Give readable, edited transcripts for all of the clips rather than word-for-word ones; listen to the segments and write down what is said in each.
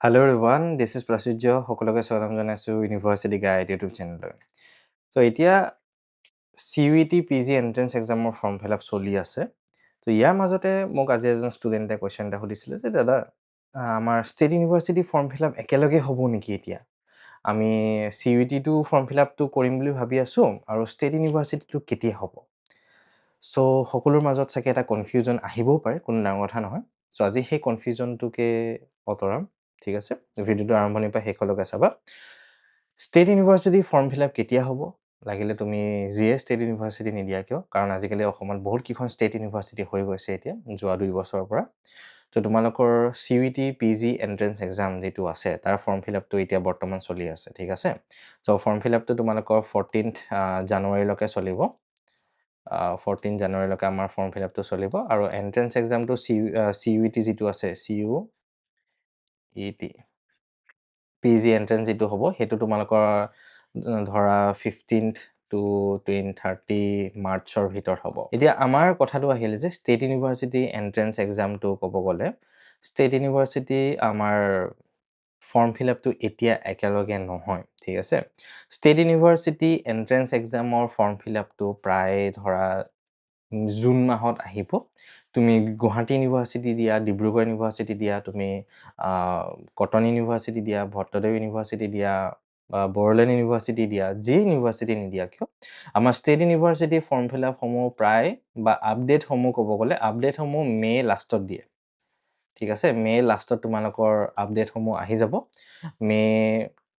Hello everyone, this is Prasujya. সকলোকে স্বাগতম জনাইছো ইউনিভাৰ্চিটি গাইড ইউটিউব চেনেললৈ। তো এতিয়া CUET PG এন্ট্ৰেন্স এক্সামৰ ফৰ্ম ফিল আপ চলি আছে। তো ইয়াৰ মাজতে মোক আজি এজন ষ্টুডেণ্টে কুৱেশ্যন এটা সুধিছিলে যে দাদা আমাৰ state university form fill up একেলগে হ'ব নেকি এতিয়া? আমি CUET-টো ফৰ্ম ফিল আপটো কৰিম বুলি ভাবি আছোঁ আৰু ষ্টেট ইউনিভাৰ্চিটিটো কেতিয়া হ'ব? চ' সকলোৰ মাজত চাগে এটা কনফিউজন আহিবও পাৰে, কোনো ডাঙৰ কথা নহয়। চ' আজি সেই কনফিউজনটোকে অতৰাম, ঠিক আছে? ভিডিঅ'টো আৰম্ভণিৰ পৰা শেষলৈকে চাবা। State university form fill up কেতিয়া হ'ব? লাগিলে তুমি যিয়ে ষ্টেট ইউনিভাৰ্চিটি নিদিয়া কিয়, কাৰণ আজিকালি অসমত বহুত কেইখন ষ্টেট ইউনিভাৰ্চিটি হৈ গৈছে এতিয়া, যোৱা 2 বছৰৰ পৰা। তো তোমালোকৰ CUET PG এন্ট্ৰেন্স এক্সাম যিটো আছে, তাৰ ফৰ্ম ফিল আপটো এতিয়া বৰ্তমান চলি আছে, ঠিক আছে? চ' ফৰ্ম ফিল আপটো তোমালোকৰ 14th জানুৱাৰীলৈকে চলিব। 14 জানুৱাৰীলৈকে আমাৰ ফৰ্ম ফিল আপটো চলিব আৰু এন্ট্ৰেন্স এক্সামটো CUET যিটো আছে CUET PG এন্ট্ৰেন্স যিটো হ'ব সেইটো তোমালোকৰ ধৰা 15th to 30 মাৰ্চৰ ভিতৰত হ'ব। এতিয়া আমাৰ কথাটো আহিলে যে ষ্টেট ইউনিভাৰ্চিটি এন্ট্ৰেন্স এক্সামটো ক'ব গ'লে ষ্টেট ইউনিভাৰ্চিটি আমাৰ ফৰ্ম ফিল আপটো এতিয়া একেলগে নহয়, ঠিক আছে? ষ্টেট ইউনিভাৰ্চিটি এন্ট্ৰেন্স এক্সামৰ ফৰ্ম ফিল আপটো প্ৰায় ধৰা জুন মাহত আহিব। তুমি গুৱাহাটী ইউনিভাৰ্চিটি দিয়া, ডিব্ৰুগড় ইউনিভাৰ্চিটি দিয়া, তুমি কটন ইউনিভাৰ্চিটি দিয়া, ভট্টদেৱ ইউনিভাৰ্চিটি দিয়া, বড়োলেণ্ড ইউনিভাৰ্চিটি দিয়া, যি ইউনিভাৰ্চিটি নিদিয়া কিয়, আমাৰ ষ্টেট ইউনিভাৰ্চিটি ফৰ্ম ফিল আপসমূহ প্ৰায় বা আপডেটসমূহ ক'ব গ'লে আপডেটসমূহ মে লাষ্টত দিয়ে, ঠিক আছে? মে লাষ্টত তোমালোকৰ আপডেটসমূহ আহি যাব। মে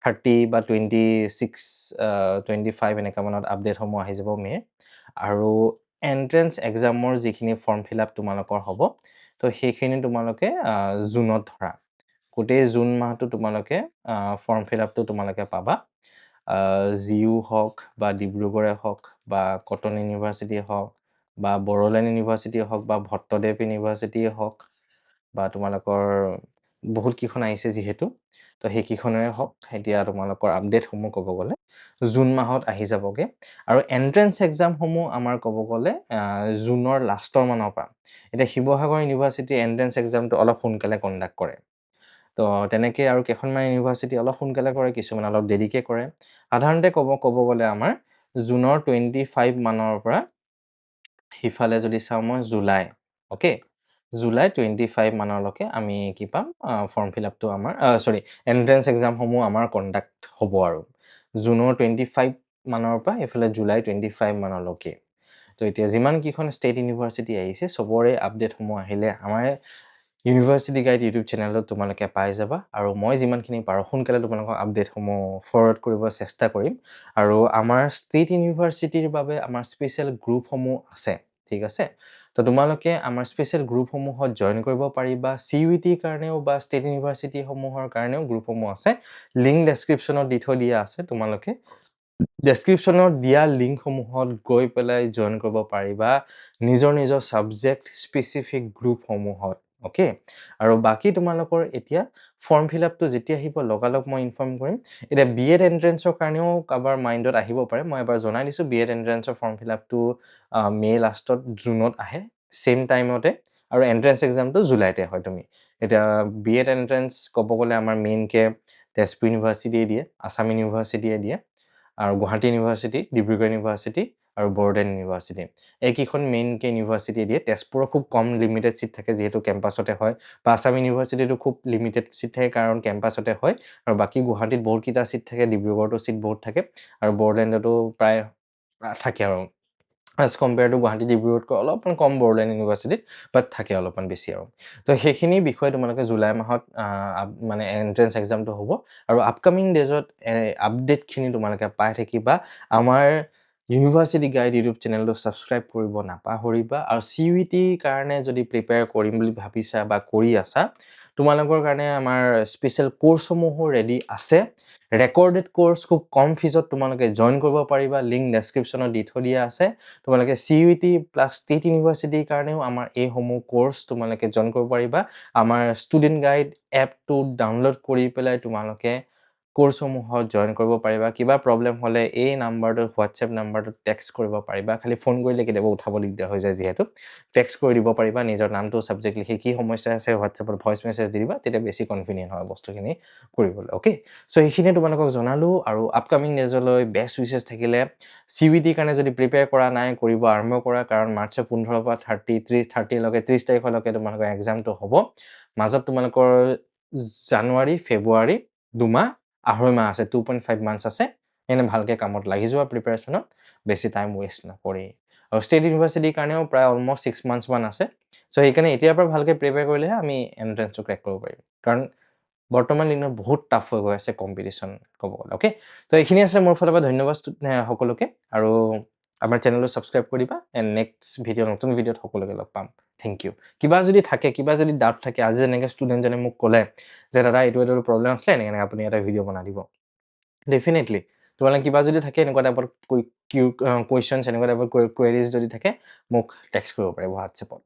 30 বা 26, 25 এনেকুৱা মানত আপডেটসমূহ আহি যাব মে। আৰু এন্ট্ৰেন্স এক্সামৰ যিখিনি ফৰ্ম ফিল আপ তোমালোকৰ হ'ব, তো সেইখিনি তোমালোকে জুনত ধৰা। গোটেই জুন মাহটো তোমালোকে ফৰ্ম ফিল আপটো তোমালোকে পাবা। জিউ হওক বা ডিব্ৰুগড়ে হওক বা কটন ইউনিভাৰ্চিটি হওক বা বড়োলেণ্ড ইউনিভাৰ্চিটি হওক বা ভট্টদেৱ ইউনিভাৰ্চিটিয়ে হওক বা তোমালোকৰ বহুত কেইখন আহিছে যিহেতু, তো সেইকেইখনেৰে হওক এতিয়া তোমালোকৰ আপডেটসমূহ ক'ব গ'লে জুন মাহত আহি যাবগৈ। আৰু এন্ট্ৰেন্স এক্সামসমূহ আমাৰ ক'ব গ'লে জুনৰ লাষ্টৰ মানৰ পৰা। এতিয়া শিৱসাগৰ ইউনিভাৰ্চিটি এন্ট্ৰেন্স এক্সামটো অলপ সোনকালে কণ্ডাক্ট কৰে। তো তেনেকৈ আৰু কেইখনমান ইউনিভাৰ্চিটি অলপ সোনকালে কৰে, কিছুমান অলপ দেৰিকৈ কৰে। সাধাৰণতে ক'ব গ'লে আমাৰ জুনৰ 25 মানৰ পৰা সিফালে যদি চাওঁ মই জুলাই, অ'কে? জুলাই 25 মানলৈকে আমি কি পাম ফৰ্ম ফিল আপটো আমাৰ এন্ট্ৰেন্স এক্সামসমূহ আমাৰ কণ্ডাক্ট হ'ব আৰু জুনৰ 25 মানৰ পৰা এইফালে জুলাই 25 মানলৈকে। তো এতিয়া যিমান কেইখন ষ্টেট ইউনিভাৰ্চিটি আহিছে চবৰে আপডেটসমূহ আহিলে আমাৰ ইউনিভাৰ্চিটি গাইড ইউটিউব চেনেলত তোমালোকে পাই যাবা আৰু মই যিমানখিনি পাৰোঁ সোনকালে তোমালোকক আপডেটসমূহ ফৰৱাৰ্ড কৰিব চেষ্টা কৰিম। আৰু আমাৰ ষ্টেট ইউনিভাৰ্চিটিৰ বাবে আমাৰ স্পেচিয়েল গ্ৰুপসমূহ আছে, ঠিক আছে? তো তোমালোকে আমাৰ স্পেচিয়েল গ্ৰুপসমূহত জইন কৰিব পাৰিবা। CUETৰ কাৰণেও বা ষ্টেট ইউনিভাৰ্চিটিসমূহৰ কাৰণেও গ্ৰুপসমূহ আছে। লিংক ডেছক্ৰিপশ্যনত দি থৈ দিয়া আছে, তোমালোকে ডেছক্ৰিপশ্যনত দিয়া লিংকসমূহত গৈ পেলাই জইন কৰিব পাৰিবা নিজৰ নিজৰ ছাবজেক্ট স্পেচিফিক গ্ৰুপসমূহত, অ'কে? আৰু বাকী তোমালোকৰ এতিয়া ফৰ্ম ফিল আপটো যেতিয়া আহিব লগালগ মই ইনফৰ্ম কৰিম। এতিয়া BEd এন্ট্ৰেন্সৰ কাৰণেও কাৰোবাৰ মাইণ্ডত আহিব পাৰে, মই এবাৰ জনাই দিছোঁ BEd এন্ট্ৰেন্সৰ ফৰ্ম ফিল আপটো মে লাষ্টত জুনত আহে ছেইম টাইমতে আৰু এন্ট্ৰেন্স এক্সামটো জুলাইতে হয়। তুমি এতিয়া BEd এন্ট্ৰেন্স ক'ব গ'লে আমাৰ মেইনকৈ তেজপুৰ ইউনিভাৰ্চিটিয়ে দিয়ে, আছাম ইউনিভাৰ্চিটিয়ে দিয়ে আৰু গুৱাহাটী ইউনিভাৰ্চিটি, ডিব্ৰুগড় ইউনিভাৰ্চিটি আৰু বড়োলেণ্ড ইউনিভাৰ্চিটি, এইকেইখন মেইনকৈ ইউনিভাৰ্চিটি দিয়ে। তেজপুৰৰ খুব কম লিমিটেড ছিট থাকে যিহেতু কেম্পাছতে হয়, বা আছাম ইউনিভাৰ্চিটিটো খুব লিমিটেড ছিট থাকে কাৰণ কেম্পাছতে হয়। আৰু বাকী গুৱাহাটীত বহুতকেইটা ছিট থাকে, ডিব্ৰুগড়তো ছিট বহুত থাকে আৰু বড়োলেণ্ডতো প্ৰায় থাকে আৰু এজ কম্পেয়াৰ টু গুৱাহাটী ডিব্ৰুগড়তকৈ অলপমান কম বড়োলেণ্ড ইউনিভাৰ্চিটিত, বাট থাকে অলপমান বেছি আৰু। তো সেইখিনি বিষয়ে তোমালোকে জুলাই মাহত মানে এন্ট্ৰেন্স এক্সামটো হ'ব আৰু আপকামিং ডেজত আপডেটখিনি তোমালোকে পাই থাকিবা। আমাৰ ইউনিভাৰ্চিটি গাইড ইউটিউব চেনেলটো ছাবস্ক্ৰাইব কৰিব নাপাহৰিবা। আৰু CUETৰ কাৰণে যদি প্ৰিপেয়াৰ কৰিম বুলি ভাবিছা বা কৰি আছা, তোমালোকৰ কাৰণে আমাৰ স্পেচিয়েল কোৰ্চসমূহো ৰেডি আছে। ৰেকৰ্ডেড কোৰ্চ খুব কম ফিজত তোমালোকে জইন কৰিব পাৰিবা, লিংক ডেছক্ৰিপশ্যনত দি থৈ দিয়া আছে। তোমালোকে CUET প্লাছ ষ্টেট ইউনিভাৰ্চিটিৰ কাৰণেও আমাৰ এইসমূহ কোৰ্চ তোমালোকে জইন কৰিব পাৰিবা। আমাৰ ষ্টুডেণ্ট গাইড এপটো ডাউনলোড কৰি পেলাই তোমালোকে কোৰ্চসমূহত জইন কৰিব পাৰিবা। কিবা প্ৰব্লেম হ'লে এই নাম্বাৰটোত WhatsApp নাম্বাৰটোত টেক্সট কৰিব পাৰিবা। খালি ফোন কৰিলে কেতিয়াবা উঠাব দিগদাৰ হৈ যায় যিহেতু। টেক্সট কৰি দিব পাৰিবা, নিজৰ নামটো, ছাবজেক্ট লিখি কি সমস্যা আছে WhatsAppত ভইচ মেছেজ দি দিবা, তেতিয়া বেছি কনভিনিয়েণ্ট হয় বস্তুখিনি কৰিবলৈ, অ'কে? চ' সেইখিনিয়ে তোমালোকক জনালোঁ আৰু আপকামিং ডেজলৈ বেষ্ট উইচেছ থাকিলে। CBT কাৰণে যদি প্ৰিপেয়াৰ কৰা নাই, কৰিব আৰম্ভ কৰা, কাৰণ মাৰ্চৰ 15 পৰা 30লৈকে 30 তাৰিখলৈকে তোমালোকৰ এক্সামটো হ'ব। মাজত তোমালোকৰ জানুৱাৰী, ফেব্ৰুৱাৰী 2 মাহ, 2.5 মাহ আছে, 2.5 মান্থছ আছে। এনে ভালকৈ কামত লাগি যোৱা প্ৰিপেৰেশ্যনত, বেছি টাইম ৱেষ্ট নকৰি। আৰু ষ্টেট ইউনিভাৰ্চিটিৰ কাৰণেও প্ৰায় অলম'ষ্ট 6 মান্থছমান আছে। চ' সেইকাৰণে এতিয়াৰ পৰা ভালকৈ প্ৰিপেয়াৰ কৰিলেহে আমি এণ্ট্ৰেঞ্চটো ক্ৰেক কৰিব পাৰিম। কাৰণ বৰ্তমান দিনত বহুত টাফ হৈ গৈ আছে কম্পিটিশ্যন ক'ব গ'লে, অ'কে? ত' এইখিনি আছিলে মোৰ ফালৰ পৰা ধন্যবাদ সকলোকে। আৰু আমাৰ চেনেলটো ছাবস্ক্ৰাইব কৰিবা এণ্ড নেক্সট ভিডিঅ' নতুন ভিডিঅ'ত সকলোকে লগ পাম। Thank you. কিবা যদি থাকে, কিবা যদি ডাউট থাকে, আজি যেনেকৈ ষ্টুডেণ্টজনে মোক ক'লে যে দাদা এইটো প্ৰব্লেম আছিলে, এনেকৈ আপুনি এটা ভিডিঅ' বনাই দিব। ডেফিনেটলি তোমালোকে কিবা যদি থাকে এনেকুৱা টাইপৰ কুৱেশ্যনছ, এনেকুৱা টাইপৰ কুৱেৰিজ যদি থাকে মোক টেক্সট কৰিব পাৰিব WhatsAppত।